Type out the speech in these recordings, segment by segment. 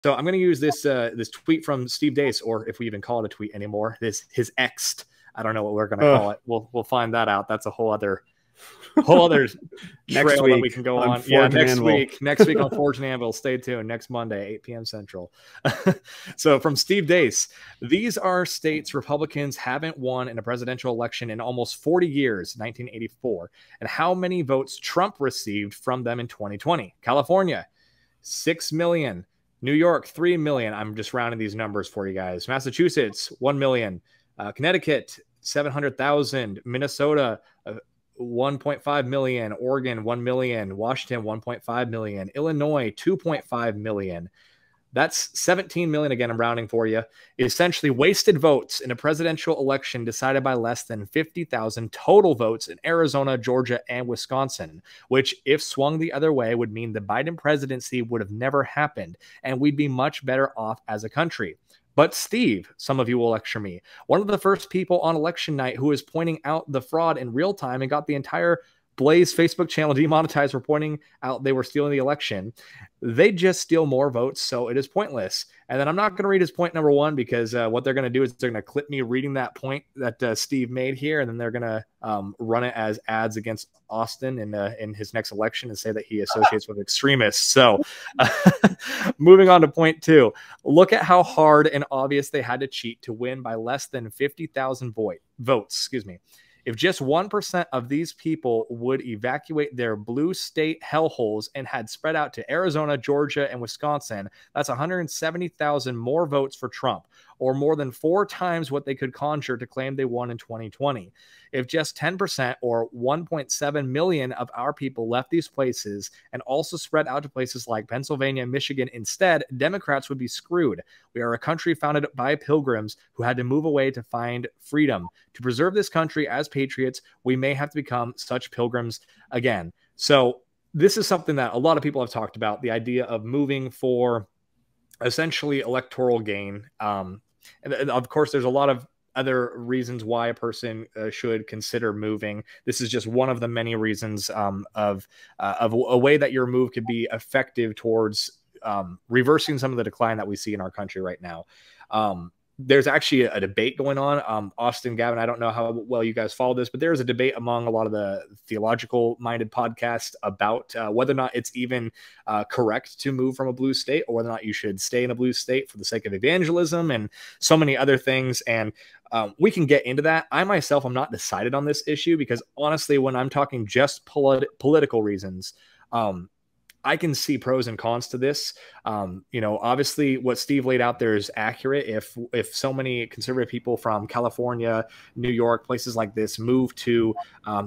So I'm going to use this tweet from Steve Deace, or if we even call it a tweet anymore, his X'd. I don't know what we're going to call it. We'll find that out. That's a whole other trail that we can go on. Yeah, next week on Forge and Anvil. Stay tuned. Next Monday, 8 p.m. Central. So from Steve Deace, these are states Republicans haven't won in a presidential election in almost 40 years, 1984, and how many votes Trump received from them in 2020. California, 6 million. New York, 3 million. I'm just rounding these numbers for you guys. Massachusetts, 1 million. Connecticut, 700,000. Minnesota, 1.5 million. Oregon, 1 million. Washington, 1.5 million. Illinois, 2.5 million. That's 17 million, again, I'm rounding for you, essentially wasted votes in a presidential election decided by less than 50,000 total votes in Arizona, Georgia, and Wisconsin, which, if swung the other way, would mean the Biden presidency would have never happened, and we'd be much better off as a country. But Steve, some of you will lecture me, one of the first people on election night who was pointing out the fraud in real time and got the entire Blaze Facebook channel demonetized for pointing out they were stealing the election. They just steal more votes, so it is pointless. And then I'm not going to read his point number one, because what they're going to do is they're going to clip me reading that point that Steve made here, and then they're going to run it as ads against Austin in his next election and say that he associates with extremists. So moving on to point two, look at how hard and obvious they had to cheat to win by less than 50,000 votes. Excuse me. If just 1% of these people would evacuate their blue state hellholes and had spread out to Arizona, Georgia, and Wisconsin, that's 170,000 more votes for Trump, or more than 4 times what they could conjure to claim they won in 2020. If just 10% or 1.7 million of our people left these places and also spread out to places like Pennsylvania and Michigan instead, Democrats would be screwed. We are a country founded by pilgrims who had to move away to find freedom. To preserve this country as patriots, we may have to become such pilgrims again. So this is something that a lot of people have talked about, the idea of moving for essentially electoral gain. And of course, there's a lot of other reasons why a person should consider moving. This is just one of the many reasons of a way that your move could be effective towards reversing some of the decline that we see in our country right now. There's actually a debate going on. Austin, Gavin, I don't know how well you guys follow this, but there's a debate among a lot of the theological minded podcasts about whether or not it's even correct to move from a blue state, or whether or not you should stay in a blue state for the sake of evangelism and so many other things. And we can get into that. I myself am not decided on this issue, because honestly, when I'm talking just political reasons, I can see pros and cons to this. Obviously what Steve laid out there is accurate. If so many conservative people from California, New York, places like this move to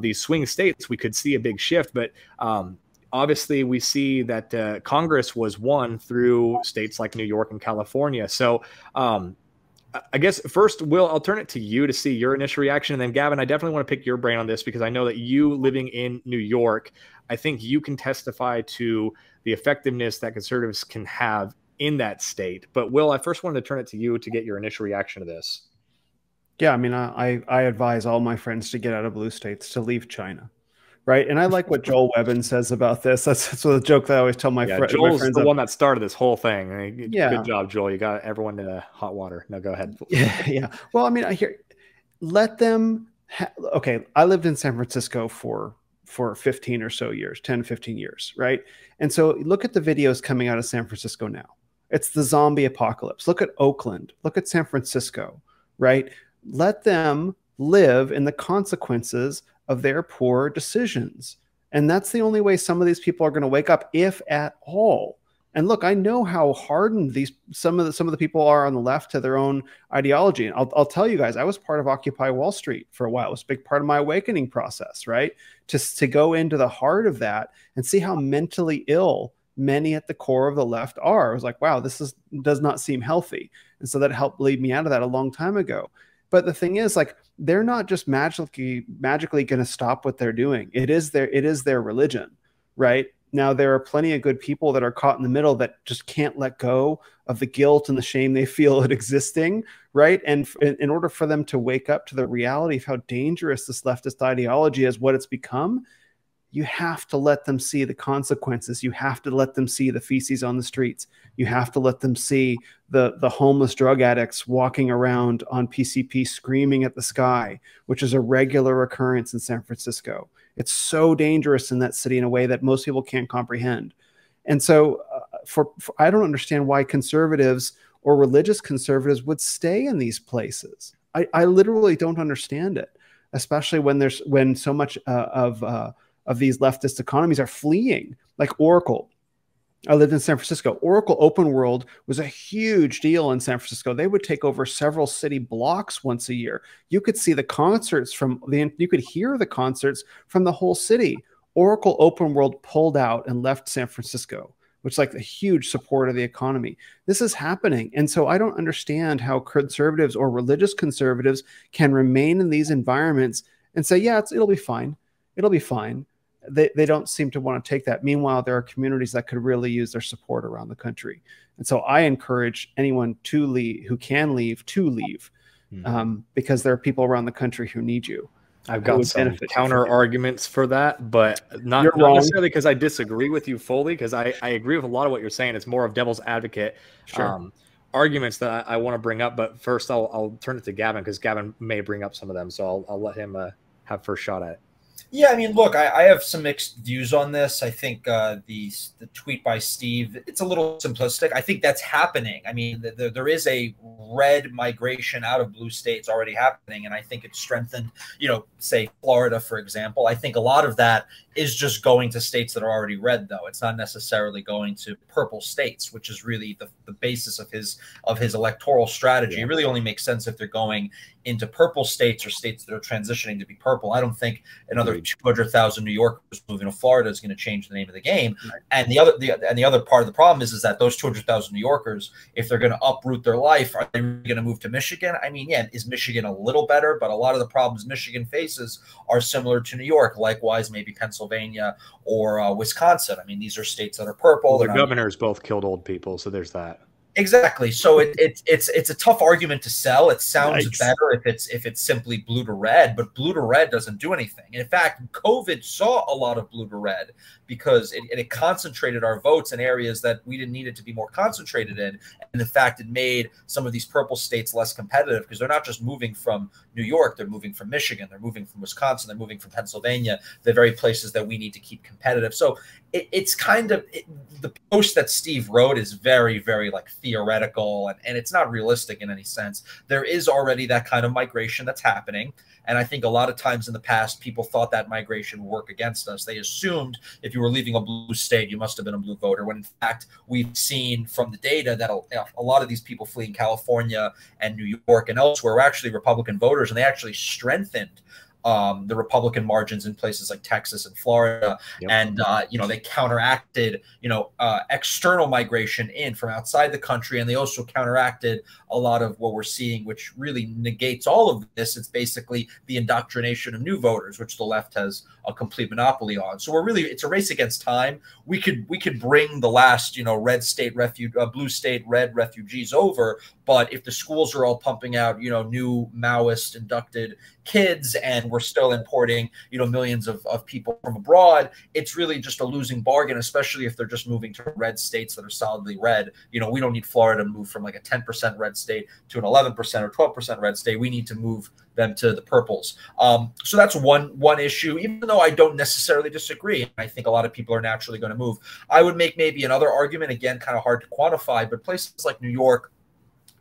these swing states, we could see a big shift. But obviously we see that Congress was won through states like New York and California. So I guess first, Will, I'll turn it to you to see your initial reaction. And then Gavin, I definitely want to pick your brain on this, because I know that you living in New York, I think you can testify to the effectiveness that conservatives can have in that state. But Will, I first wanted to turn it to you to get your initial reaction to this. Yeah, I mean, I advise all my friends to get out of blue states, to leave China. Right. And I like what Joel Webbin says about this. That's the joke that I always tell my friends. Joel's the one that started this whole thing. Good job, Joel. You got everyone to hot water. No, go ahead. Yeah. Well, I mean, let them. Okay. I lived in San Francisco for 15 or so years, 10, 15 years. Right. And so look at the videos coming out of San Francisco now. It's the zombie apocalypse. Look at Oakland. Look at San Francisco. Right. Let them live in the consequences of their poor decisions. And that's the only way some of these people are going to wake up, if at all. And look, I know how hardened some of the people are on the left to their own ideology. And I'll tell you guys, I was part of Occupy Wall Street for a while. It was a big part of my awakening process, right? To go into the heart of that and see how mentally ill many at the core of the left are. I was like, wow, does not seem healthy. And so that helped lead me out of that a long time ago. But the thing is, like, they're not just magically going to stop what they're doing. It is their religion, right? Now, there are plenty of good people that are caught in the middle that just can't let go of the guilt and the shame they feel at existing, right? And in order for them to wake up to the reality of how dangerous this leftist ideology is, what it's become, you have to let them see the consequences. You have to let them see the feces on the streets. You have to let them see the homeless drug addicts walking around on PCP screaming at the sky, which is a regular occurrence in San Francisco. It's so dangerous in that city in a way that most people can't comprehend. And so I don't understand why conservatives or religious conservatives would stay in these places. I literally don't understand it, especially when so much of these leftist economies are fleeing, like Oracle. I lived in San Francisco. Oracle Open World was a huge deal in San Francisco. They would take over several city blocks once a year. You could see the concerts you could hear the concerts from the whole city. Oracle Open World pulled out and left San Francisco, which is like a huge support of the economy. This is happening. And so I don't understand how conservatives or religious conservatives can remain in these environments and say, yeah, it'll be fine. It'll be fine. They don't seem to want to take that. Meanwhile, there are communities that could really use their support around the country. And so I encourage anyone to leave, who can leave, to leave, because there are people around the country who need you. I've got some counter arguments for that, but not necessarily because I disagree with you fully, because I agree with a lot of what you're saying. It's more of devil's advocate arguments that I want to bring up. But first, I'll turn it to Gavin, because Gavin may bring up some of them. So I'll let him have first shot at it. Yeah, I mean, look, I have some mixed views on this. I think the tweet by Steve, it's a little simplistic. I think that's happening. I mean, there is a red migration out of blue states already happening, and I think it's strengthened, say Florida, for example. I think a lot of that is just going to states that are already red, though. It's not necessarily going to purple states, which is really the basis of his electoral strategy. It really only makes sense if they're going into purple states or states that are transitioning to be purple. I don't think another 200,000 New Yorkers moving to Florida is going to change the name of the game. Right. And the other part of the problem is that those 200,000 New Yorkers, if they're going to uproot their life, are they going to move to Michigan? I mean, yeah, is Michigan a little better? But a lot of the problems Michigan faces are similar to New York. Likewise, maybe Pennsylvania or Wisconsin. I mean, these are states that are purple. Well, the governors both killed old people, so there's that. Exactly. So it's a tough argument to sell. It sounds better if it's simply blue to red, but blue to red doesn't do anything. And in fact, COVID saw a lot of blue to red because it concentrated our votes in areas that we didn't need it to be more concentrated in. And in fact, it made some of these purple states less competitive because they're not just moving from New York, they're moving from Michigan, they're moving from Wisconsin, they're moving from Pennsylvania, the very places that we need to keep competitive. So it's kind of the post that Steve wrote is very, very like theoretical, and it's not realistic in any sense. There is already that kind of migration that's happening. And I think a lot of times in the past, people thought that migration would work against us. They assumed if you were leaving a blue state, you must have been a blue voter, when in fact, we've seen from the data that a lot of these people fleeing California and New York and elsewhere were actually Republican voters, and they actually strengthened the Republican margins in places like Texas and Florida. Yep. And, they counteracted, external migration in from outside the country. And they also counteracted a lot of what we're seeing, which really negates all of this. It's basically the indoctrination of new voters, which the left has a complete monopoly on. So it's a race against time. We could bring the last, red state blue state red refugees over. But if the schools are all pumping out, new Maoist inducted kids, and we're still importing, millions of people from abroad, it's really just a losing bargain, especially if they're just moving to red states that are solidly red. We don't need Florida to move from like a 10% red state to an 11% or 12% red state. We need to move them to the purples. So that's one issue, even though I don't necessarily disagree. I think a lot of people are naturally going to move. I would make maybe another argument, again, kind of hard to quantify, but places like New York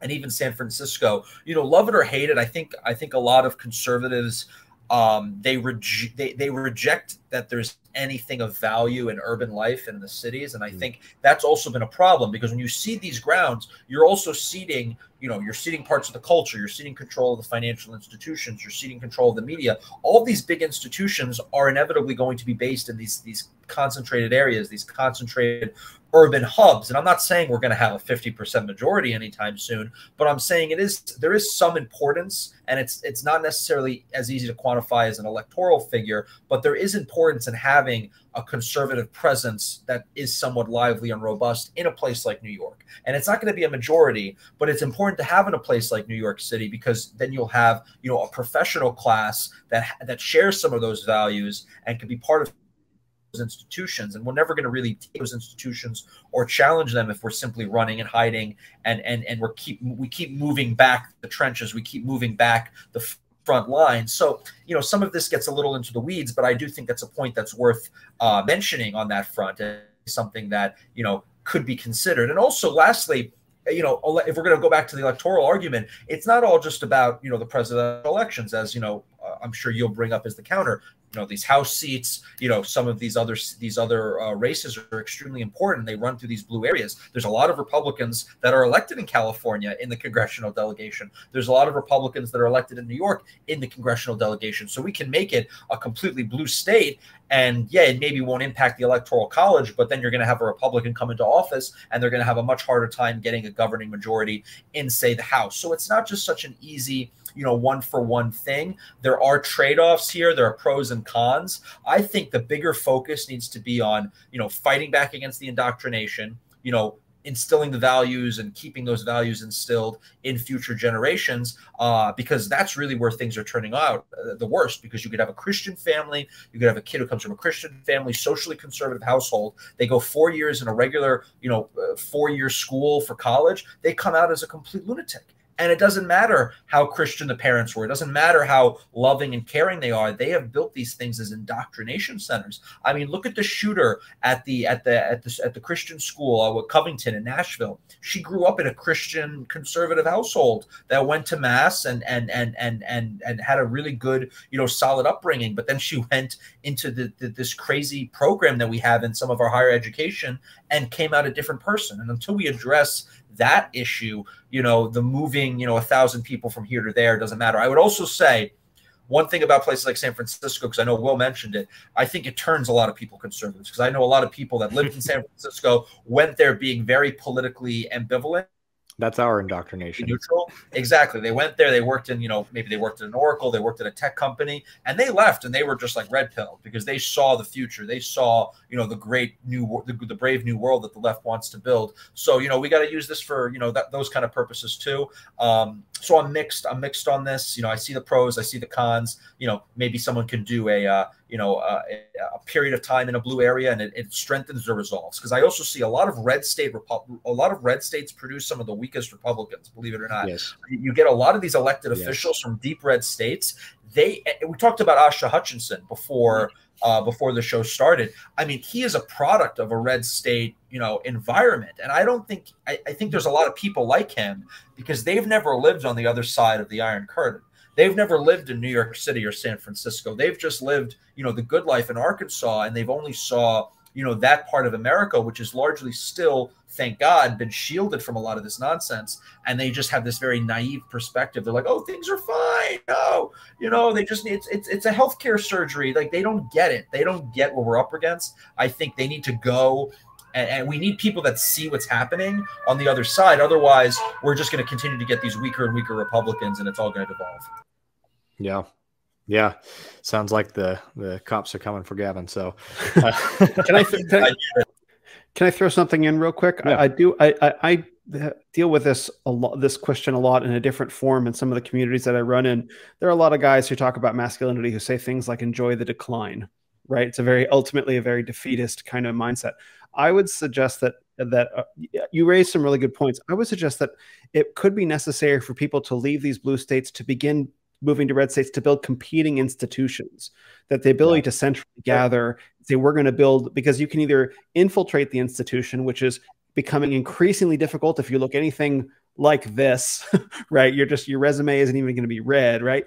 and even San Francisco, love it or hate it, I think a lot of conservatives, they reject that there's anything of value in urban life in the cities. And I think that's also been a problem, because when you cede these grounds, you're also ceding, you're ceding parts of the culture, you're ceding control of the financial institutions, you're ceding control of the media. All of these big institutions are inevitably going to be based in these concentrated areas, these concentrated urban hubs. And I'm not saying we're going to have a 50% majority anytime soon, but I'm saying there is some importance, and it's not necessarily as easy to quantify as an electoral figure, but there is importance in having a conservative presence that is somewhat lively and robust in a place like New York. And it's not going to be a majority, but it's important to have in a place like New York City, because then you'll have, a professional class that shares some of those values and can be part of institutions, and we're never going to really take those institutions or challenge them if we're simply running and hiding, and we keep moving back the trenches, we keep moving back the front line. So, you know, some of this gets a little into the weeds, but I do think that's a point that's worth mentioning on that front, and something that, you know, could be considered. And also, lastly, you know, if we're going to go back to the electoral argument, it's not all just about, you know, the presidential elections, as, you know, I'm sure you'll bring up as the counter. You know, these House seats, you know, some of these other races are extremely important. They run through these blue areas. There's a lot of Republicans that are elected in California in the congressional delegation. There's a lot of Republicans that are elected in New York in the congressional delegation. So we can make it a completely blue state. And yeah, it maybe won't impact the electoral college, but then you're going to have a Republican come into office, and they're going to have a much harder time getting a governing majority in, say, the House. So it's not just such an easy, you know, one-for-one thing. There are trade-offs here. There are pros and cons. I think the bigger focus needs to be on, you know, fighting back against the indoctrination, you know, instilling the values and keeping those values instilled in future generations, because that's really where things are turning out the worst. Because you could have a Christian family, you could have a kid who comes from a Christian family, socially conservative household. They go 4 years in a regular, you know, 4-year school for college. They come out as a complete lunatic. And it doesn't matter how Christian the parents were. It doesn't matter how loving and caring they are. They have built these things as indoctrination centers. I mean, look at the shooter at the Christian school with Covington in Nashville. She grew up in a Christian conservative household that went to mass and had a really good, you know, solid upbringing. But then she went into this crazy program that we have in some of our higher education and came out a different person. And until we address that issue, you know, the moving, you know, 1,000 people from here to there doesn't matter. I would also say one thing about places like San Francisco, because I know Will mentioned it, I think it turns a lot of people conservatives, because I know a lot of people that lived in San Francisco went there being very politically ambivalent. That's our indoctrination. Neutral. Exactly. They went there, they worked in, you know, maybe they worked at an Oracle, they worked at a tech company, and they left and they were just like red pill, because they saw the future. They saw, you know, the great new, the brave new world that the left wants to build. So, you know, we got to use this for, you know, those kind of purposes too. So I'm mixed on this. You know, I see the pros, I see the cons. You know, maybe someone can do a period of time in a blue area, and it strengthens the results. Because I also see a lot of red states produce some of the weakest Republicans, believe it or not. Yes. You get a lot of these elected officials from deep red states. We talked about Asa Hutchinson before the show started. I mean, he is a product of a red state, you know, environment. And I think there's a lot of people like him because they've never lived on the other side of the Iron Curtain. They've never lived in New York City or San Francisco. They've just lived, you know, the good life in Arkansas, and they've only saw, you know, that part of America, which is largely still, thank God, been shielded from a lot of this nonsense. And they just have this very naive perspective. They're like, oh, things are fine. No, you know, they just need, it's a healthcare surgery. Like, they don't get it. They don't get what we're up against. I think they need to go, and we need people that see what's happening on the other side. Otherwise, we're just going to continue to get these weaker and weaker Republicans, and it's all going to devolve. Yeah. Yeah. Sounds like the cops are coming for Gavin. So can I throw something in real quick? Yeah. I deal with this question a lot in a different form in some of the communities that I run in. There are a lot of guys who talk about masculinity who say things like enjoy the decline, right? It's ultimately a very defeatist kind of mindset. I would suggest that you raised some really good points. I would suggest that it could be necessary for people to leave these blue states to begin moving to red states to build competing institutions, that the ability to centrally gather, say, we're going to build, because you can either infiltrate the institution, which is becoming increasingly difficult if you look anything like this, right? Your resume isn't even going to be read, right?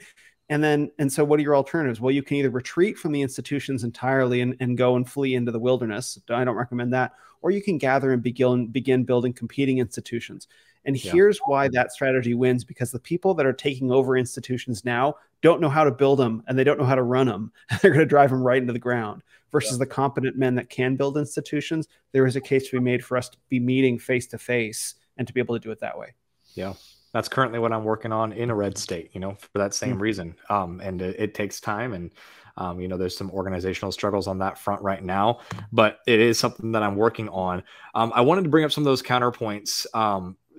And so what are your alternatives? Well, you can either retreat from the institutions entirely and go and flee into the wilderness. I don't recommend that. Or you can gather and begin building competing institutions. And here's why that strategy wins, because the people that are taking over institutions now don't know how to build them, and they don't know how to run them. They're going to drive them right into the ground. Versus the competent men that can build institutions, there is a case to be made for us to be meeting face to face and to be able to do it that way. Yeah. That's currently what I'm working on in a red state, you know, for that same reason. And it takes time, and you know, there's some organizational struggles on that front right now, but it is something that I'm working on. I wanted to bring up some of those counterpoints.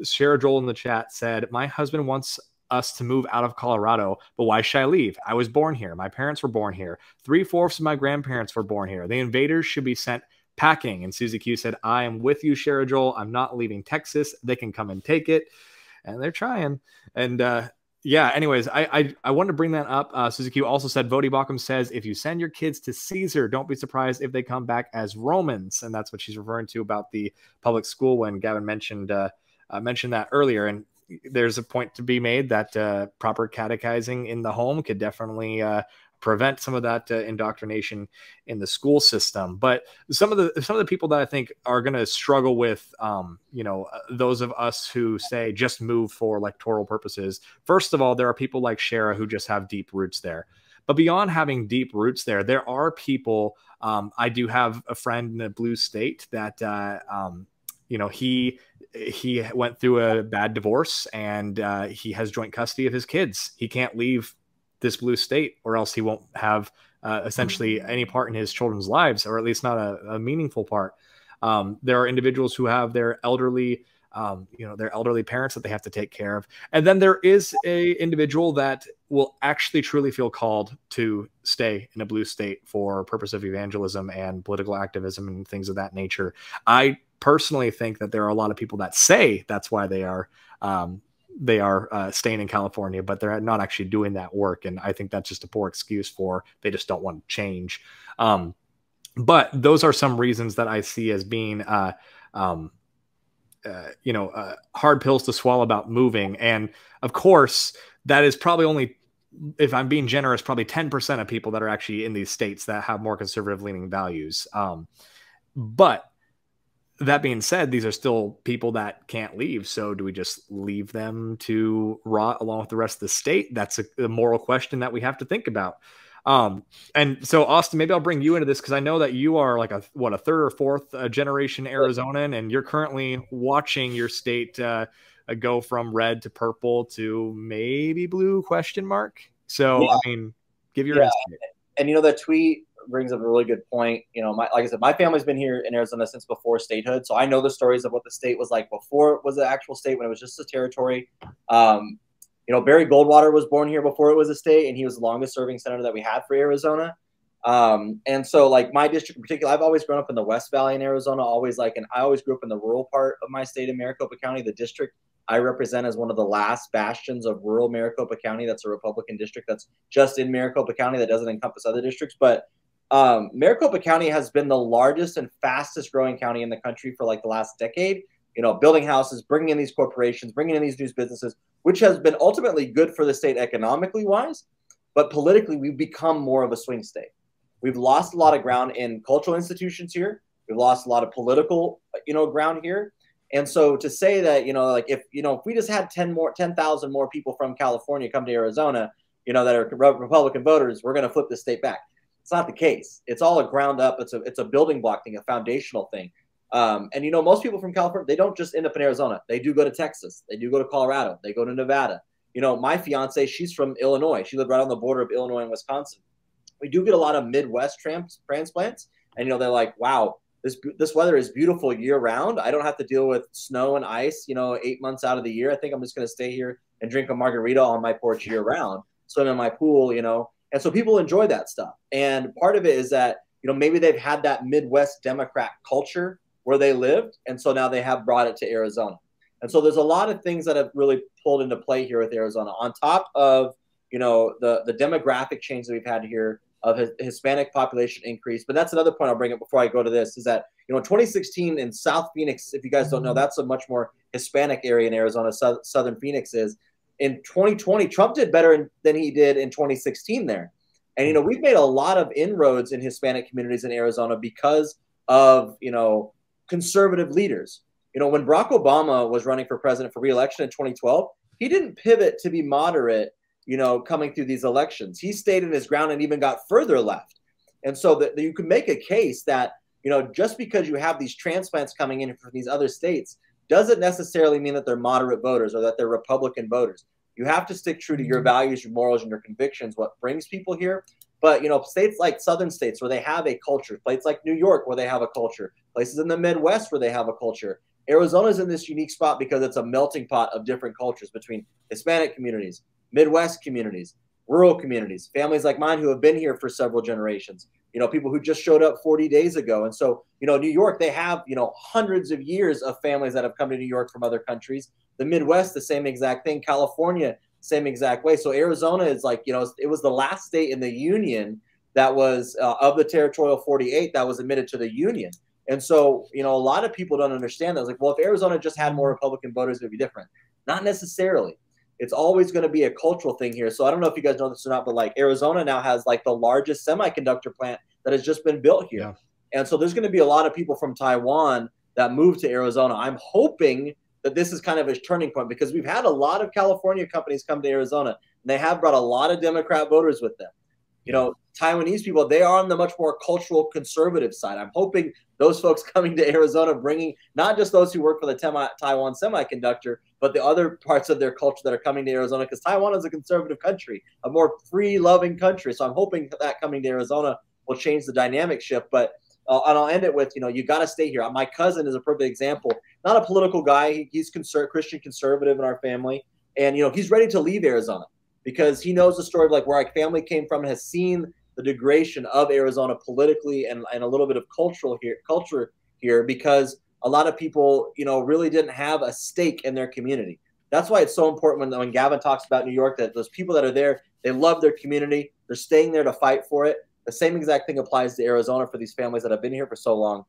Shara Joel in the chat said, my husband wants us to move out of Colorado, but why should I leave? I was born here. My parents were born here. 3/4 of my grandparents were born here. The invaders should be sent packing. And Susie Q said, I am with you, Shara Joel. I'm not leaving Texas. They can come and take it. And they're trying. And yeah, anyways, I wanted to bring that up. Susie Q also said, Vody Bauckham says, if you send your kids to Caesar, don't be surprised if they come back as Romans. And that's what she's referring to about the public school when Gavin mentioned that earlier. And there's a point to be made that proper catechizing in the home could definitely prevent some of that indoctrination in the school system. But some of the people that I think are going to struggle with, those of us who say just move for electoral purposes. First of all, there are people like Shara who just have deep roots there. But beyond having deep roots there are people. I do have a friend in a blue state that, he went through a bad divorce and he has joint custody of his kids. He can't leave this blue state or else he won't have essentially any part in his children's lives, or at least not a meaningful part. There are individuals who have their elderly parents that they have to take care of. And then there is a individual that will actually truly feel called to stay in a blue state for purpose of evangelism and political activism and things of that nature. I personally think that there are a lot of people that say that's why they are staying in California, but they're not actually doing that work. And I think that's just a poor excuse for, they just don't want to change. But those are some reasons that I see as being, hard pills to swallow about moving. And of course, that is probably only, if I'm being generous, probably 10% of people that are actually in these states that have more conservative leaning values. But that being said, these are still people that can't leave. So do we just leave them to rot along with the rest of the state? That's a moral question that we have to think about. And so, Austin, maybe I'll bring you into this because I know that you are like a third or fourth generation Arizonan, and you're currently watching your state go from red to purple to maybe blue ? So, yeah. I mean, give your insight. And that tweet brings up a really good point. Like I said, my family's been here in Arizona since before statehood, so I know the stories of what the state was like before it was the actual state, when it was just a territory. Barry Goldwater was born here before it was a state, and he was the longest serving senator that we had for Arizona. And so, like, my district in particular, I've always grown up in the West Valley in Arizona, and I always grew up in the rural part of my state in Maricopa County. The district I represent as one of the last bastions of rural Maricopa County. That's a Republican district that's just in Maricopa County that doesn't encompass other districts. But Maricopa County has been the largest and fastest growing county in the country for like the last decade, building houses, bringing in these corporations, bringing in these new businesses, which has been ultimately good for the state economically wise. But politically, we've become more of a swing state. We've lost a lot of ground in cultural institutions here. We've lost a lot of political, ground here. And so to say that, if we just had 10,000 more people from California come to Arizona, that are Republican voters, we're going to flip the state back. It's not the case. It's all a ground up. It's a building block thing, a foundational thing. And most people from California, they don't just end up in Arizona. They do go to Texas. They do go to Colorado. They go to Nevada. My fiance, she's from Illinois. She lived right on the border of Illinois and Wisconsin. We do get a lot of Midwest transplants. And, they're like, wow, this weather is beautiful year round. I don't have to deal with snow and ice, 8 months out of the year. I think I'm just going to stay here and drink a margarita on my porch year round, swim in my pool, And so people enjoy that stuff. And part of it is that, maybe they've had that Midwest Democrat culture where they lived. And so now they have brought it to Arizona. And so there's a lot of things that have really pulled into play here with Arizona on top of, the demographic change that we've had here of Hispanic population increase. But that's another point I'll bring up before I go to this, is that, in 2016 in South Phoenix, if you guys don't know, that's a much more Hispanic area in Arizona, Southern Phoenix is. In 2020, Trump did better than he did in 2016 there. And, we've made a lot of inroads in Hispanic communities in Arizona because of, conservative leaders. When Barack Obama was running for president for re-election in 2012, he didn't pivot to be moderate, coming through these elections. He stayed in his ground and even got further left. And so that you can make a case that, just because you have these transplants coming in from these other states doesn't necessarily mean that they're moderate voters or that they're Republican voters. You have to stick true to your values, your morals, and your convictions, what brings people here. But, states like southern states where they have a culture, places like New York where they have a culture, places in the Midwest where they have a culture, Arizona's in this unique spot because it's a melting pot of different cultures between Hispanic communities, Midwest communities, rural communities, families like mine who have been here for several generations, you know, people who just showed up 40 days ago. And so, you know, New York, they have, you know, hundreds of years of families that have come to New York from other countries. The Midwest, the same exact thing. California, same exact way. So Arizona is like, you know, it was the last state in the union that was of the territorial 48 that was admitted to the union. And so, you know, a lot of people don't understand that. It's like, well, if Arizona just had more Republican voters, it would be different. Not necessarily. It's always going to be a cultural thing here. So I don't know if you guys know this or not, but like Arizona now has like the largest semiconductor plant that has just been built here. Yeah. And so there's going to be a lot of people from Taiwan that move to Arizona. I'm hoping that this is kind of a turning point because we've had a lot of California companies come to Arizona and they have brought a lot of Democrat voters with them. You know, Taiwanese people, they are on the much more cultural conservative side. I'm hoping those folks coming to Arizona, bringing not just those who work for the Taiwan Semiconductor, but the other parts of their culture that are coming to Arizona, because Taiwan is a conservative country, a more free-loving country. So I'm hoping that coming to Arizona will change the dynamic shift. But and I'll end it with, you know, you got to stay here. My cousin is a perfect example. Not a political guy. He's Christian conservative in our family. And, you know, he's ready to leave Arizona because he knows the story of like where our family came from and has seen the degradation of Arizona politically and a little bit of culture here because a lot of people, you know, really didn't have a stake in their community. That's why it's so important when Gavin talks about New York, that those people that are there, they love their community. They're staying there to fight for it. The same exact thing applies to Arizona for these families that have been here for so long.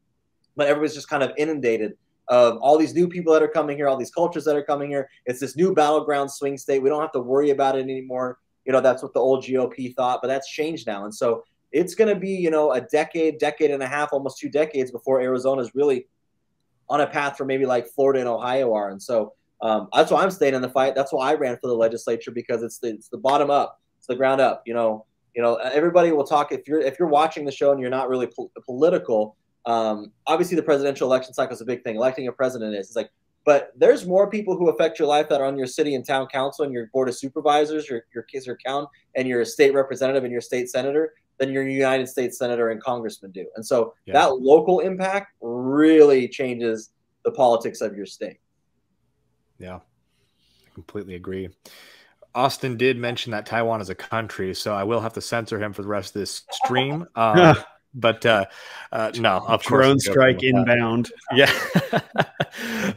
But everybody's just kind of inundated of all these new people that are coming here, all these cultures that are coming here. It's this new battleground swing state. We don't have to worry about it anymore. You know, that's what the old GOP thought, but that's changed now. And so it's going to be, you know, a decade and a half, almost 2 decades before Arizona is really on a path for maybe like Florida and Ohio are. And so that's why I'm staying in the fight. That's why I ran for the legislature, because it's the bottom up, it's the ground up. You know, everybody will talk. If you're watching the show and you're not really political, obviously the presidential election cycle is a big thing. Electing a president is. It's like, but there's more people who affect your life that are on your city and town council and your board of supervisors, your count, and your state representative and your state senator than your United States senator and congressman do. And so that local impact really changes the politics of your state. Yeah, I completely agree. Austin did mention that Taiwan is a country, so I will have to censor him for the rest of this stream. But no, of course, drone strike inbound. Yeah.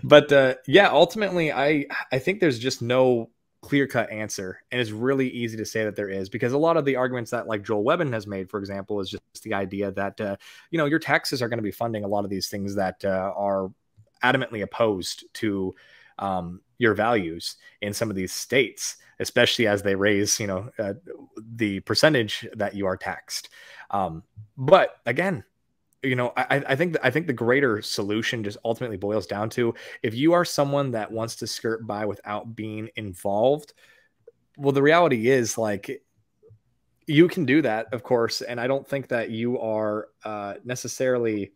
But yeah, ultimately, I think there's just no clear-cut answer, and it's really easy to say that there is, because a lot of the arguments that like Joel Webbin has made, for example, is just the idea that you know, your taxes are going to be funding a lot of these things that are adamantly opposed to your values in some of these states, especially as they raise, you know, the percentage that you are taxed. But again, you know, I think the greater solution just ultimately boils down to, if you are someone that wants to skirt by without being involved, well, the reality is, like, you can do that, of course. And I don't think that you are necessarily,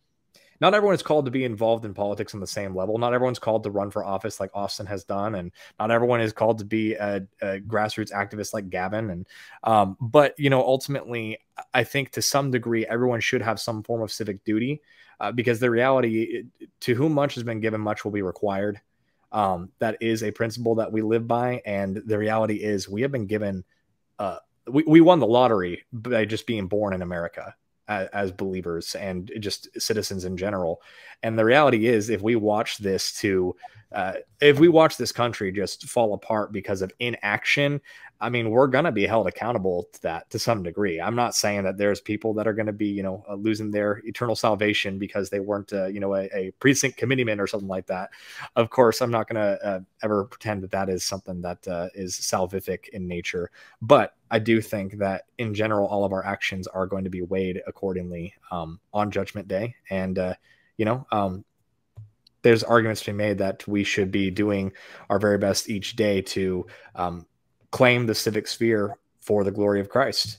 not everyone is called to be involved in politics on the same level. Not everyone's called to run for office like Austin has done. And not everyone is called to be a grassroots activist like Gavin. And but, you know, ultimately, I think to some degree, everyone should have some form of civic duty, because the reality, to whom much has been given, much will be required. That is a principle that we live by. And the reality is, we have been given, we won the lottery by just being born in America as believers and just citizens in general. And the reality is, if we watch this country just fall apart because of inaction, I mean, we're going to be held accountable to that to some degree. I'm not saying that there's people that are going to be, you know, losing their eternal salvation because they weren't, you know, a precinct committeeman or something like that. Of course, I'm not going to ever pretend that that is something that is salvific in nature. But I do think that in general, all of our actions are going to be weighed accordingly on Judgment Day. And, you know, there's arguments to be made that we should be doing our very best each day to claim the civic sphere for the glory of Christ.